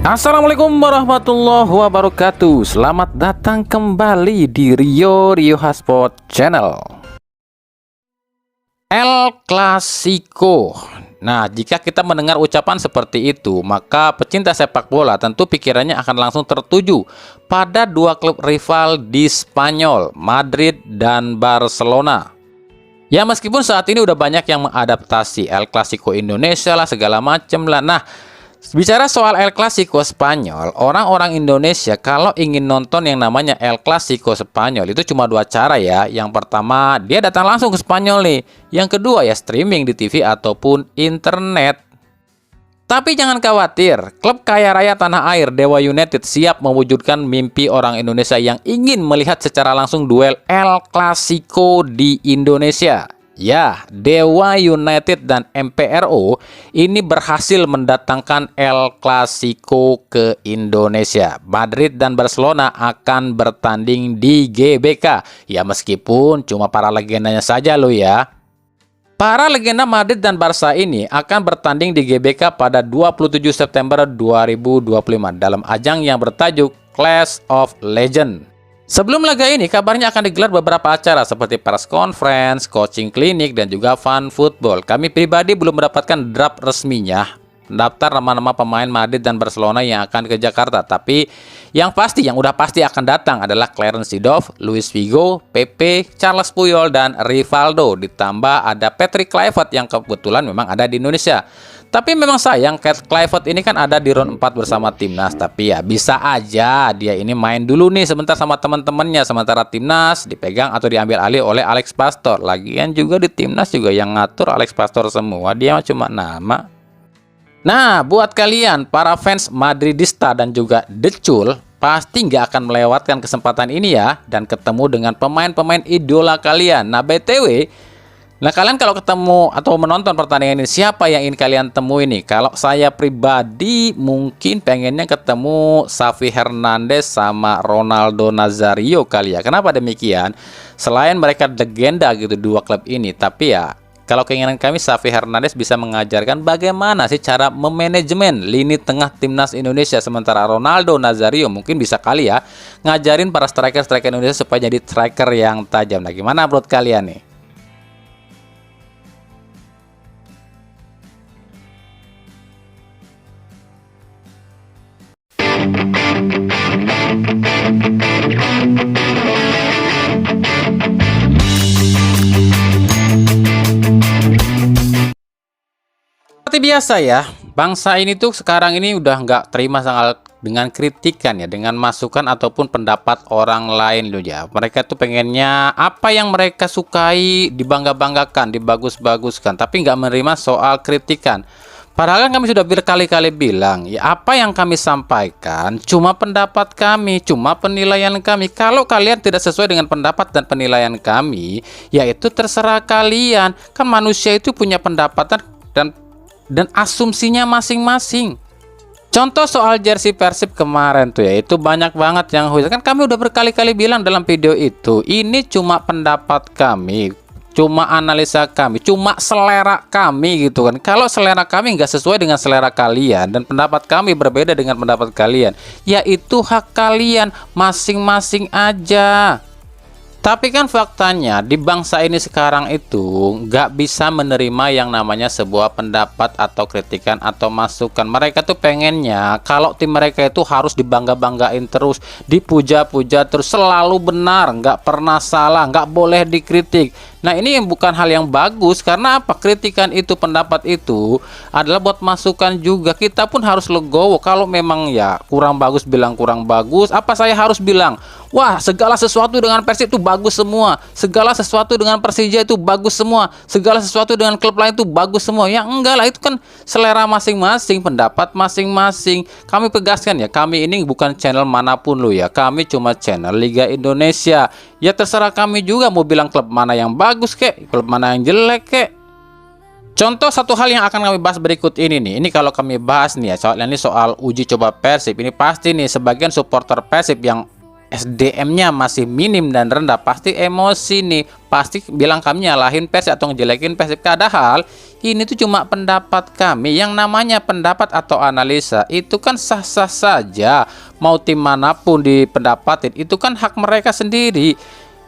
Assalamualaikum warahmatullahi wabarakatuh. Selamat datang kembali di Rio Hotspot Channel. El Clasico. Nah, jika kita mendengar ucapan seperti itu, maka pecinta sepak bola tentu pikirannya akan langsung tertuju pada dua klub rival di Spanyol, Madrid dan Barcelona. Ya, meskipun saat ini udah banyak yang mengadaptasi El Clasico Indonesia lah, segala macem lah. Nah, bicara soal El Clasico Spanyol, orang-orang Indonesia kalau ingin nonton yang namanya El Clasico Spanyol itu cuma dua cara ya. Yang pertama, dia datang langsung ke Spanyol nih. Yang kedua ya streaming di TV ataupun internet. Tapi jangan khawatir, klub kaya raya tanah air Dewa United siap mewujudkan mimpi orang Indonesia yang ingin melihat secara langsung duel El Clasico di Indonesia. Ya, Dewa United dan MPRO ini berhasil mendatangkan El Clasico ke Indonesia. Madrid dan Barcelona akan bertanding di GBK. Ya, meskipun cuma para legendanya saja loh ya. Para legenda Madrid dan Barca ini akan bertanding di GBK pada 27 September 2025 dalam ajang yang bertajuk Clash of Legends. Sebelum laga ini, kabarnya akan digelar beberapa acara seperti press conference, coaching klinik, dan juga fun football. Kami pribadi belum mendapatkan draft resminya, daftar nama-nama pemain Madrid dan Barcelona yang akan ke Jakarta. Tapi yang udah pasti akan datang adalah Clarence Seedorf, Luis Figo, Pepe, Charles Puyol, dan Rivaldo. Ditambah ada Patrick Kluivert yang kebetulan memang ada di Indonesia. Tapi memang sayang, Kluivert ini kan ada di round 4 bersama timnas. Tapi ya bisa aja dia ini main dulu nih sebentar sama teman-temannya, sementara timnas dipegang atau diambil alih oleh Alex Pastor. Lagian juga di timnas juga yang ngatur Alex Pastor semua, dia cuma nama. Nah, buat kalian para fans Madridista dan juga Decul, pasti nggak akan melewatkan kesempatan ini ya, dan ketemu dengan pemain-pemain idola kalian. Nah, BTW, kalian kalau ketemu atau menonton pertandingan ini, siapa yang ingin kalian temui nih? Kalau saya pribadi mungkin pengennya ketemu Xavi Hernandez sama Ronaldo Nazario kali ya. Kenapa demikian? Selain mereka legenda gitu dua klub ini, tapi ya kalau keinginan kami, Xavi Hernandez bisa mengajarkan bagaimana sih cara memanajemen lini tengah timnas Indonesia. Sementara Ronaldo Nazario mungkin bisa kali ya ngajarin para striker-striker Indonesia supaya jadi striker yang tajam. Nah, gimana menurut kalian nih? Seperti biasa ya, bangsa ini tuh sekarang ini udah nggak terima dengan kritikan ya, dengan masukan ataupun pendapat orang lain loh ya. Mereka tuh pengennya apa yang mereka sukai dibangga-banggakan, dibagus-baguskan, tapi nggak menerima soal kritikan. Padahal kan kami sudah berkali-kali bilang, ya apa yang kami sampaikan cuma pendapat kami, cuma penilaian kami. Kalau kalian tidak sesuai dengan pendapat dan penilaian kami, ya itu terserah kalian. Kan manusia itu punya pendapat dan asumsinya masing-masing. Contoh soal jersey Persib kemarin tuh ya, itu banyak banget yang hujat. Kan kami udah berkali-kali bilang dalam video itu, ini cuma pendapat kami, cuma analisa kami, cuma selera kami gitu kan. Kalau selera kami nggak sesuai dengan selera kalian dan pendapat kami berbeda dengan pendapat kalian, ya itu hak kalian masing-masing aja. Tapi kan faktanya di bangsa ini sekarang itu nggak bisa menerima yang namanya sebuah pendapat atau kritikan atau masukan. Mereka tuh pengennya kalau tim mereka itu harus dibangga-banggain terus, dipuja-puja terus, selalu benar, nggak pernah salah, nggak boleh dikritik. Nah, ini bukan hal yang bagus. Karena apa? Kritikan itu, pendapat itu adalah buat masukan juga. Kita pun harus legowo. Kalau memang ya kurang bagus, bilang kurang bagus. Apa saya harus bilang, wah segala sesuatu dengan Persib itu bagus semua, segala sesuatu dengan Persija itu bagus semua, segala sesuatu dengan klub lain itu bagus semua? Ya enggak lah, itu kan selera masing-masing, pendapat masing-masing. Kami tegaskan ya, kami ini bukan channel manapun lo ya, kami cuma channel Liga Indonesia. Ya terserah kami juga mau bilang klub mana yang bagus kek, klub mana yang jelek kek. Contoh satu hal yang akan kami bahas berikut ini nih. Ini kalau kami bahas nih ya, soal ini soal uji coba Persib. Ini pasti nih sebagian supporter Persib yang SDM-nya masih minim dan rendah pasti emosi nih, pasti bilang kami nyalahin Persib atau ngejelekin Persib. Padahal Ini tuh cuma pendapat kami. Yang namanya pendapat atau analisa itu kan sah-sah saja. Mau tim manapun dipendapatin, itu kan hak mereka sendiri.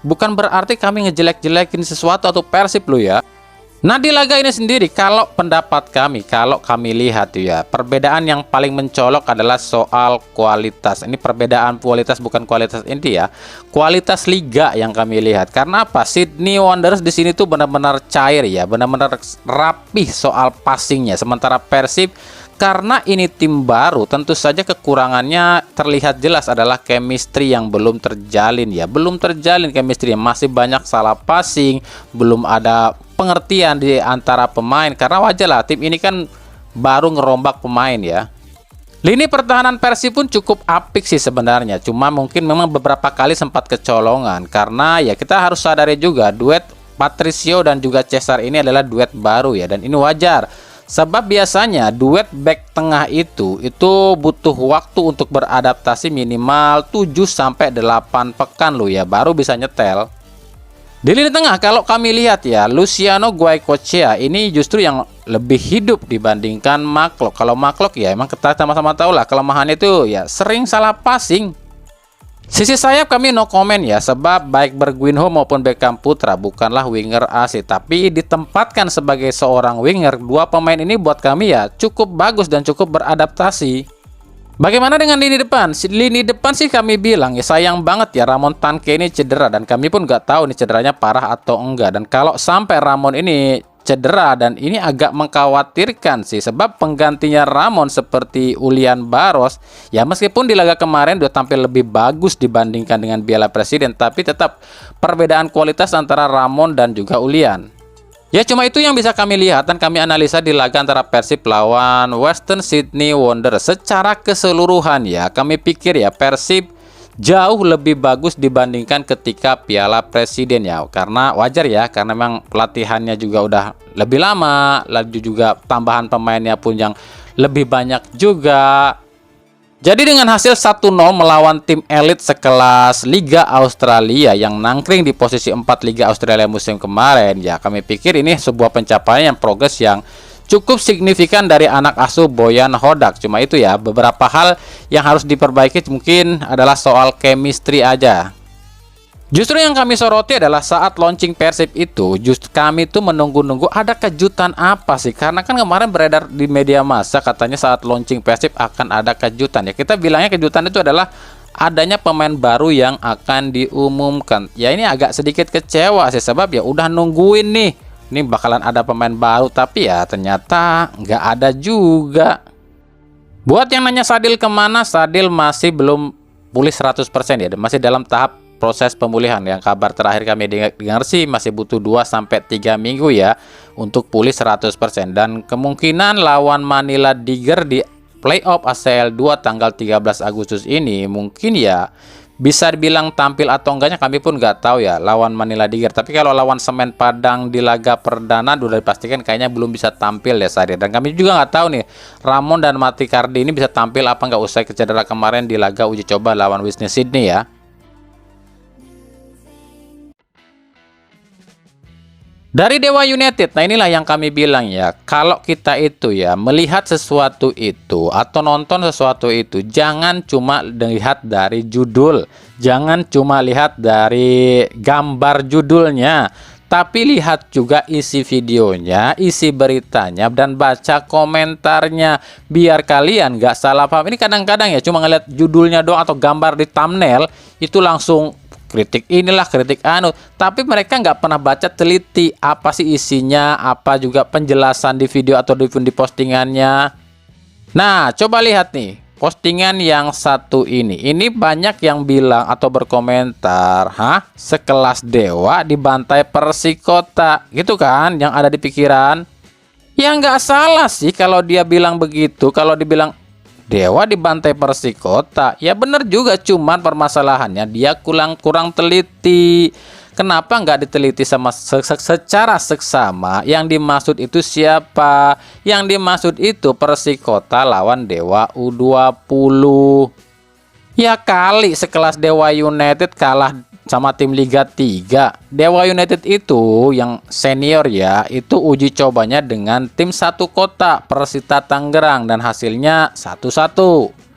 Bukan berarti kami ngejelek-jelekin sesuatu atau Persib lo ya. Nah, di laga ini sendiri, kalau pendapat kami, kalau kami lihat ya, perbedaan yang paling mencolok adalah soal kualitas. Ini perbedaan kualitas, bukan kualitas inti ya. Kualitas liga yang kami lihat. Karena apa? Sydney Wanderers di sini tuh benar-benar cair ya, benar-benar rapih soal passingnya. Sementara Persib, karena ini tim baru, tentu saja kekurangannya terlihat jelas adalah chemistry yang belum terjalin ya. Belum terjalin chemistry, masih banyak salah passing, belum ada pengertian di antara pemain. Karena wajar lah, tim ini kan baru ngerombak pemain ya. Lini pertahanan Persib pun cukup apik sih sebenarnya. Cuma mungkin memang beberapa kali sempat kecolongan. Karena ya kita harus sadari juga, duet Patricio dan juga Cesar ini adalah duet baru ya. Dan ini wajar. Sebab biasanya duet back tengah itu butuh waktu untuk beradaptasi minimal 7-8 pekan loh ya, baru bisa nyetel. Di lini tengah kalau kami lihat ya, Luciano Goicoechea ini justru yang lebih hidup dibandingkan Marklock. Kalau Marklock ya emang kita sama-sama tahu lah kelemahannya itu ya sering salah passing. Sisi sayap kami no comment ya, sebab baik Bergwinho maupun Beckham Putra bukanlah winger asli, tapi ditempatkan sebagai seorang winger. Dua pemain ini buat kami ya cukup bagus dan cukup beradaptasi. Bagaimana dengan lini depan? Lini depan sih kami bilang ya sayang banget ya Ramon Tanque ini cedera, dan kami pun nggak tahu nih cederanya parah atau enggak. Dan kalau sampai Ramon ini cedera, dan ini agak mengkhawatirkan sih, sebab penggantinya Ramon seperti Ulian Barros ya, meskipun di laga kemarin udah tampil lebih bagus dibandingkan dengan Piala Presiden, tapi tetap perbedaan kualitas antara Ramon dan juga Ulian. Ya cuma itu yang bisa kami lihat dan kami analisa di laga antara Persib lawan Western Sydney Wanderers. Secara keseluruhan ya, kami pikir ya Persib jauh lebih bagus dibandingkan ketika Piala Presiden ya. Karena wajar ya, karena memang pelatihannya juga udah lebih lama, lalu juga tambahan pemainnya pun yang lebih banyak juga. Jadi dengan hasil 1-0 melawan tim elit sekelas Liga Australia yang nangkring di posisi 4 Liga Australia musim kemarin, ya kami pikir ini sebuah pencapaian yang progres yang cukup signifikan dari anak asuh Boyan Hodak. Cuma itu ya, beberapa hal yang harus diperbaiki mungkin adalah soal chemistry aja. Justru yang kami soroti adalah saat launching Persib itu, justru kami tuh menunggu-nunggu ada kejutan apa sih. Karena kan kemarin beredar di media massa katanya saat launching Persib akan ada kejutan. Ya kita bilangnya kejutan itu adalah adanya pemain baru yang akan diumumkan. Ya ini agak sedikit kecewa sih, sebab ya udah nungguin nih, ini bakalan ada pemain baru, tapi ya ternyata nggak ada juga. Buat yang nanya Sadil kemana, Sadil masih belum pulih 100% ya, masih dalam tahap proses pemulihan. Yang kabar terakhir kami dengar sih masih butuh 2-3 minggu ya untuk pulih 100%, dan kemungkinan lawan Manila Tiger di playoff ACL 2 tanggal 13 Agustus ini mungkin ya bisa dibilang tampil atau enggaknya kami pun nggak tahu ya lawan Manila Tiger. Tapi kalau lawan Semen Padang di laga perdana sudah dipastikan kayaknya belum bisa tampil ya Sadil. Dan kami juga nggak tahu nih Ramon dan Mati Kardi ini bisa tampil apa nggak usai cedera kemarin di laga uji coba lawan Western Sydney ya. Dari Dewa United, nah inilah yang kami bilang ya, kalau kita itu ya melihat sesuatu itu atau nonton sesuatu itu, jangan cuma lihat dari judul, jangan cuma lihat dari gambar judulnya, tapi lihat juga isi videonya, isi beritanya, dan baca komentarnya, biar kalian nggak salah paham. Ini kadang-kadang ya cuma ngeliat judulnya doang atau gambar di thumbnail, itu langsung kritik inilah, kritik anu, tapi mereka nggak pernah baca teliti apa sih isinya, apa juga penjelasan di video atau di postingannya. Nah, coba lihat nih postingan yang satu ini banyak yang bilang atau berkomentar, hah, sekelas Dewa dibantai Persikota, gitu kan yang ada di pikiran. Ya nggak salah sih kalau dia bilang begitu, kalau dibilang Dewa dibantai Persikota, ya bener juga, cuman permasalahannya dia kurang teliti. Kenapa nggak diteliti secara seksama? Yang dimaksud itu siapa? Yang dimaksud itu Persikota lawan Dewa U20. Ya kali sekelas Dewa United kalah sama tim Liga 3. Dewa United itu yang senior ya, itu uji cobanya dengan tim satu kota Persita Tangerang dan hasilnya 1-1.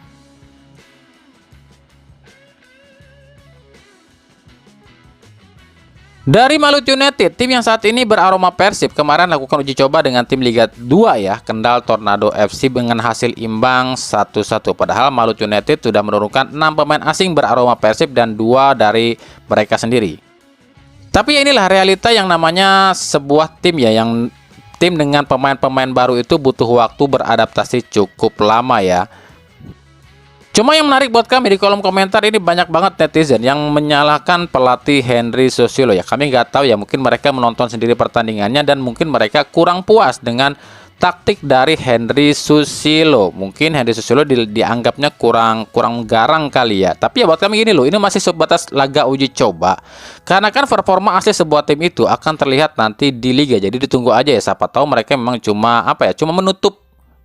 Dari Malut United, tim yang saat ini beraroma Persib, kemarin lakukan uji coba dengan tim Liga 2 ya, Kendal Tornado FC dengan hasil imbang 1-1. Padahal Malut United sudah menurunkan 6 pemain asing beraroma Persib dan 2 dari mereka sendiri. Tapi ya inilah realita yang namanya sebuah tim ya, yang tim dengan pemain-pemain baru itu butuh waktu beradaptasi cukup lama ya. Cuma yang menarik buat kami di kolom komentar ini banyak banget netizen yang menyalahkan pelatih Henry Susilo ya. Kami nggak tahu ya, mungkin mereka menonton sendiri pertandingannya dan mungkin mereka kurang puas dengan taktik dari Henry Susilo. Mungkin Henry Susilo dianggapnya kurang garang kali ya. Tapi ya buat kami gini loh, ini masih sebatas laga uji coba. Karena kan performa asli sebuah tim itu akan terlihat nanti di liga. Jadi ditunggu aja ya, siapa tahu mereka memang cuma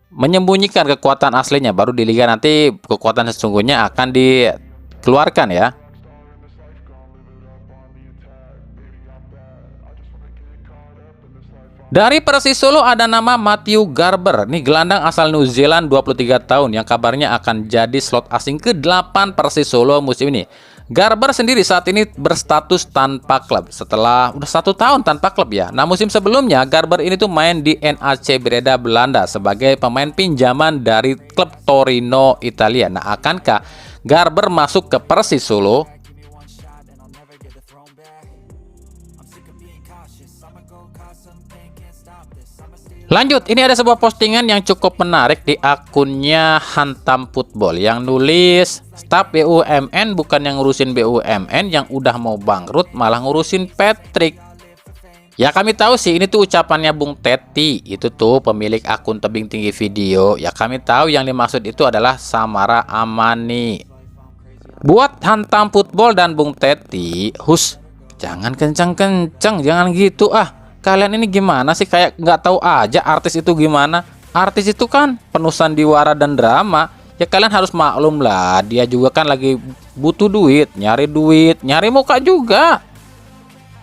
menyembunyikan kekuatan aslinya, baru di liga nanti kekuatan sesungguhnya akan dikeluarkan ya. Dari Persis Solo ada nama Matthew Garber. Nih gelandang asal New Zealand 23 tahun yang kabarnya akan jadi slot asing ke-8 Persis Solo musim ini. Garber sendiri saat ini berstatus tanpa klub setelah udah 1 tahun tanpa klub ya. Nah musim sebelumnya Garber ini tuh main di NAC Breda Belanda sebagai pemain pinjaman dari klub Torino Italia. Nah akankah Garber masuk ke Persis Solo? Lanjut, ini ada sebuah postingan yang cukup menarik di akunnya Hantam Football yang nulis, staf BUMN bukan yang ngurusin BUMN, yang udah mau bangkrut malah ngurusin Patrick. Ya kami tahu sih ini tuh ucapannya Bung Teti, itu tuh pemilik akun Tebing Tinggi Video. Ya kami tahu yang dimaksud itu adalah Samara Amani. Buat Hantam Football dan Bung Teti, jangan kencang-kencang, jangan gitu ah. Kalian ini gimana sih, kayak nggak tahu aja artis itu gimana? Artis itu kan penuh sandiwara dan drama. Ya kalian harus maklum lah, dia juga kan lagi butuh duit, nyari muka juga.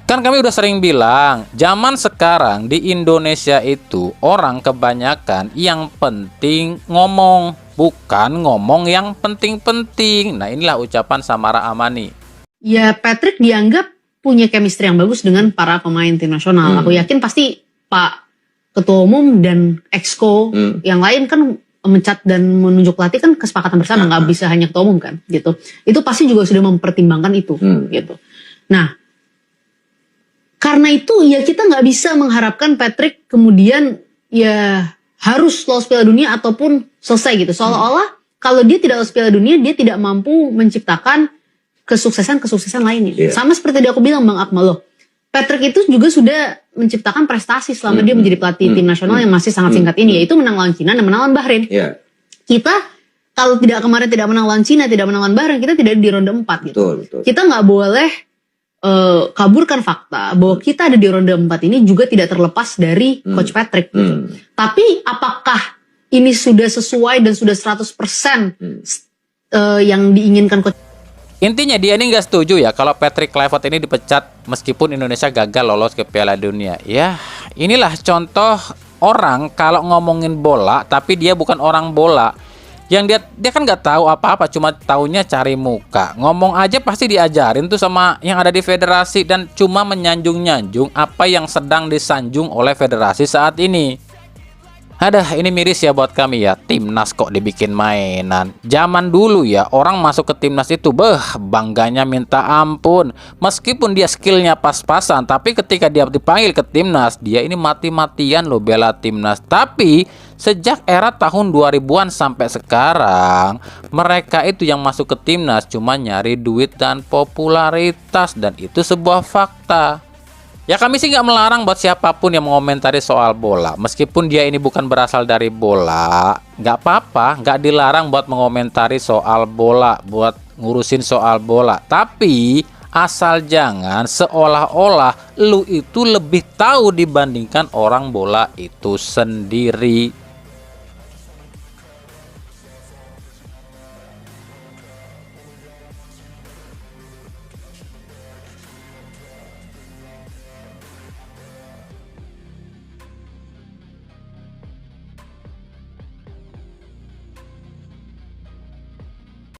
Kan kami udah sering bilang, zaman sekarang di Indonesia itu orang kebanyakan yang penting ngomong, bukan ngomong yang penting-penting. Nah inilah ucapan Samara Amani. Ya Patrick dianggap punya chemistry yang bagus dengan para pemain tim nasional. Aku yakin pasti Pak Ketua Umum dan Exco yang lain kan mencat dan menunjuk pelatih kan kesepakatan bersama, nggak bisa hanya Ketua Umum kan gitu. Itu pasti juga sudah mempertimbangkan itu gitu. Nah, karena itu ya kita nggak bisa mengharapkan Patrick kemudian ya harus lolos Piala Dunia ataupun selesai gitu. Seolah-olah kalau dia tidak lolos Piala Dunia, dia tidak mampu menciptakan kesuksesan lainnya. Sama seperti tadi aku bilang Bang Akmal loh. Patrick itu juga sudah menciptakan prestasi selama dia menjadi pelatih tim nasional yang masih sangat singkat ini, yaitu menang lawan Cina dan menang lawan Bahrain. Kita kalau kemarin tidak menang lawan Cina, tidak menang lawan Bahrain, kita tidak di ronde 4 gitu. Betul. Kita nggak boleh kaburkan fakta bahwa kita ada di ronde 4 ini juga tidak terlepas dari Coach Patrick gitu. Tapi apakah ini sudah sesuai dan sudah 100% yang diinginkan Coach? Intinya dia ini nggak setuju ya kalau Patrick Kluivert ini dipecat meskipun Indonesia gagal lolos ke Piala Dunia. Ya inilah contoh orang kalau ngomongin bola tapi dia bukan orang bola. Yang dia kan nggak tahu apa-apa, cuma taunya cari muka. Ngomong aja pasti diajarin tuh sama yang ada di federasi dan cuma menyanjung-nyanjung apa yang sedang disanjung oleh federasi saat ini. Aduh, ini miris ya buat kami ya. Timnas kok dibikin mainan. Zaman dulu ya, orang masuk ke timnas itu bangganya minta ampun. Meskipun dia skillnya pas-pasan, tapi ketika dia dipanggil ke timnas, dia ini mati-matian loh bela timnas. Tapi sejak era tahun 2000-an sampai sekarang, mereka itu yang masuk ke timnas cuma nyari duit dan popularitas, dan itu sebuah fakta. Ya kami sih nggak melarang buat siapapun yang mengomentari soal bola. Meskipun dia ini bukan berasal dari bola, nggak apa-apa, nggak dilarang buat mengomentari soal bola, buat ngurusin soal bola. Tapi asal jangan seolah-olah lu itu lebih tahu dibandingkan orang bola itu sendiri.